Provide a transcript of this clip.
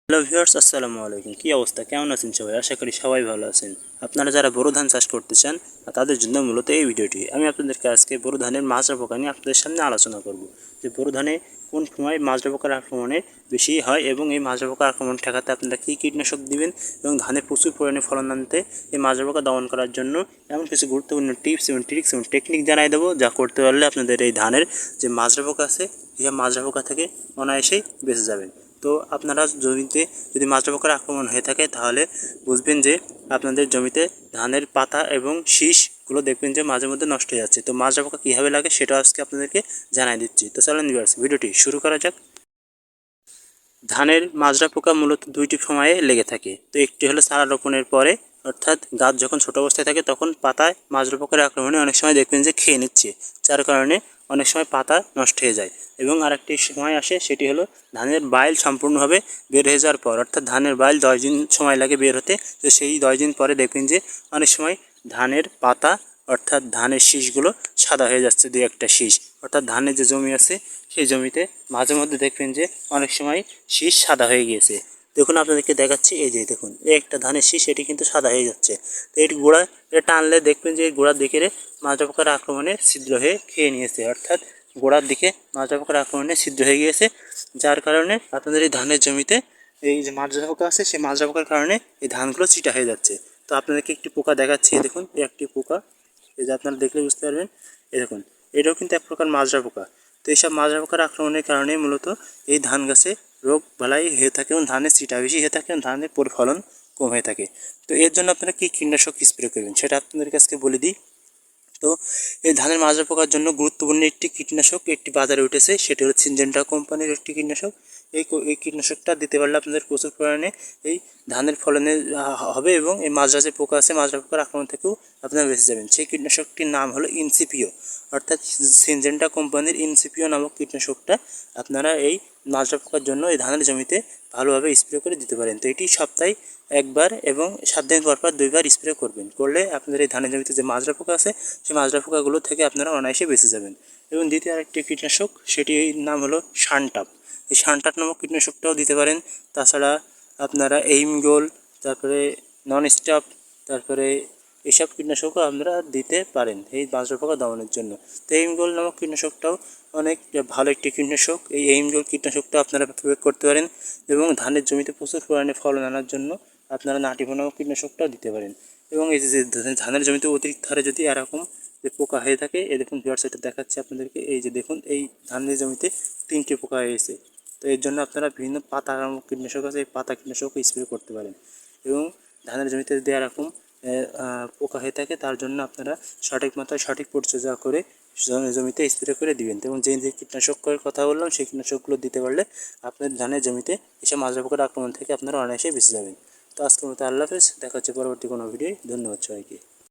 Hello viewers, আসসালামু আলাইকুম। কী অবস্থা, কেমন আছেন সবাই? আশা করি সবাই ভালো আছেন। আপনারা যারা বোরো ধান চাষ করতে চান তাদের জন্য মূলত এই ভিডিওটি। আমি আপনাদেরকে আজকে বোরো ধানের মাজরা পোকা নিয়ে আপনাদের সামনে আলোচনা করব যে বোরো ধানে কোন সময় মাজরা পোকার আক্রমণে বেশি হয় এবং এই মাজরা পোকার আক্রমণ ঠেকাতে আপনারা কী কীটনাশক দিবেন এবং ধানে প্রচুর পরিমাণে ফলন আনতে এই মাজরা পোকা দমন করার জন্য এমন কিছু গুরুত্বপূর্ণ টিপস এবং ট্রিক্স এবং টেকনিক জানাই দেবো, যা করতে পারলে আপনাদের এই ধানের যে মাজরা পোকা আছে এই মাজরা পোকা থেকে অনায়াসেই বেঁচে যাবেন। তো আপনারা জমিতে যদি মাজরা পোকার আক্রমণ হয়ে থাকে তাহলে বুঝবেন যে আপনাদের জমিতে ধানের পাতা এবং শীষগুলো দেখবেন যে মাঝে মধ্যে নষ্ট হয়ে যাচ্ছে। তো মাজরা পোকা কীভাবে লাগে সেটা আজকে আপনাদেরকে জানাই দিচ্ছি। তো চলেন ভিউয়ার্স, ভিডিওটি শুরু করা যাক। ধানের মাজরা পোকা মূলত দুইটি সময়ে লেগে থাকে। তো একটি হলো চারা রোপণের পরে, অর্থাৎ গাছ যখন ছোট অবস্থায় থাকে তখন পাতায় মাজরা পোকার আক্রমণে অনেক সময় দেখবেন যে খেয়ে নিচ্ছে, যার কারণে অনেক সময় পাতা নষ্ট হয়ে যায়। এবং আরেকটি সময় আসে, সেটি হলো ধানের বাইল সম্পূর্ণভাবে বের হয়ে যাওয়ার পর, অর্থাৎ ধানের বাইল 10 দিন সময় লাগে বের হতে। তো সেই 10 দিন পরে দেখবেন যে অনেক সময় ধানের পাতা অর্থাৎ ধানের শীষগুলো সাদা হয়ে যাচ্ছে, দুই একটা শীষ। অর্থাৎ ধানের যে জমি আছে সেই জমিতে মাঝে মধ্যে দেখবেন যে অনেক সময় শীষ সাদা হয়ে গিয়েছে। দেখুন আপনাদেরকে দেখাচ্ছি, এই যে দেখুন এই একটা ধানের শীষ, এটি কিন্তু সাদা হয়ে যাচ্ছে। তো এটি গোড়া এটা টানলে দেখবেন যে গোড়ার দিকে মাজরা পোকার আক্রমণে ছিদ্র হয়ে খেয়ে নিয়েছে, অর্থাৎ গোড়ার দিকে মাজরা পোকার আক্রমণে ছিদ্র হয়ে গিয়েছে, যার কারণে আপনাদের এই ধানের জমিতে এই যে মাজরা পোকা আছে সেই মাজরা পোকার কারণে এই ধানগুলো চিটা হয়ে যাচ্ছে। তো আপনাদেরকে একটি পোকা দেখাচ্ছি, দেখুন এই একটি পোকা, এই যে আপনারা দেখলে বুঝতে পারবেন। এই দেখুন, এটাও কিন্তু এক প্রকার মাজরা পোকা। তো এইসব মাজরা পোকার আক্রমণের কারণে মূলত এই ধান গাছে রোগ বালাই হয়ে থাকে এবং ধানের চিটা বেশি হয়ে থাকে এবং ধানের ফলন কম হয়ে থাকে। তো এর জন্য আপনারা কী কীটনাশক স্প্রে করবেন সেটা আপনাদের কাছে বলে দিই। তো এই ধানের মাজরা পোকার জন্য গুরুত্বপূর্ণ একটি কীটনাশক একটি বাজারে উঠেছে, সেটি হলো সিনজেন্টা কোম্পানির একটি কীটনাশক। এই কীটনাশকটা দিতে পারলে আপনাদের প্রচুর পরিমাণে এই ধানের ফলনে হবে এবং এই মাজরা যে পোকা আছে মাজরা পোকার আক্রমণ থেকেও আপনারা বেঁচে যাবেন। সেই কীটনাশকটির নাম হলো ইনসিপিও, অর্থাৎ সিনজেন্টা কোম্পানির ইনসিপিও নামক কীটনাশকটা আপনারা এই মাজরা পোকার জন্য এই ধানের জমিতে ভালোভাবে স্প্রে করে দিতে পারেন। তো এটি সপ্তাহে একবার এবং 7 দিন পর 2বার স্প্রে করবেন। করলে আপনাদের এই ধানের জমিতে যে মাজরা পোকা আছে সেই মাজরা পোকাগুলো থেকে আপনারা অনায়াসে বেঁচে যাবেন। এবং দ্বিতীয় আরেকটি কীটনাশক, সেটির নাম হলো শানটাপ। এই শানটাপ নামক কীটনাশকটাও দিতে পারেন। তাছাড়া আপনারা এইমগোল, তারপরে নন স্টপ, তারপরে এসব কীটনাশকও আপনারা দিতে পারেন এই মাজরা পোকা দমনের জন্য। তো এইমগোল নামক কীটনাশকটাও অনেক ভালো একটি কীটনাশক। এই এইমগোল কীটনাশকটা আপনারা প্রয়োগ করতে পারেন এবং ধানের জমিতে প্রচুর পরিমাণে ফলন আনার জন্য আপনারা নাটিভো নামক কীটনাশকটাও দিতে পারেন। এবং এই যে ধানের জমিতে অতিরিক্ত হারে যদি এরকম যে পোকা হয়ে থাকে, এই দেখুন ভিউয়ার্স, এটা দেখাচ্ছি আপনাদেরকে, এই যে দেখুন এই ধানের জমিতে 3টি পোকা হয়েছে। তো এর জন্য আপনারা বিভিন্ন পাতা নামক কীটনাশক আছে, এই পাতা কীটনাশক স্প্রে করতে পারেন। এবং ধানের জমিতে যদি এরকম পোকা হয়ে থাকে তার জন্য আপনারা সঠিক মাত্রায় সঠিক পরিচর্যা করে জমিতে স্প্রে করে দিবেন। এবং যে যে কীটনাশকের কথা বললাম সেই কীটনাশকগুলো দিতে পারলে আপনার ধানের জমিতে এসব মাজরা পোকার আক্রমণ থেকে আপনারা অনায়াসে বেঁচে যাবেন। তো আজকের মতো আল্লাহ হাফেজ, দেখা হচ্ছে পরবর্তী কোনো ভিডিও। ধন্যবাদ সবাইকে।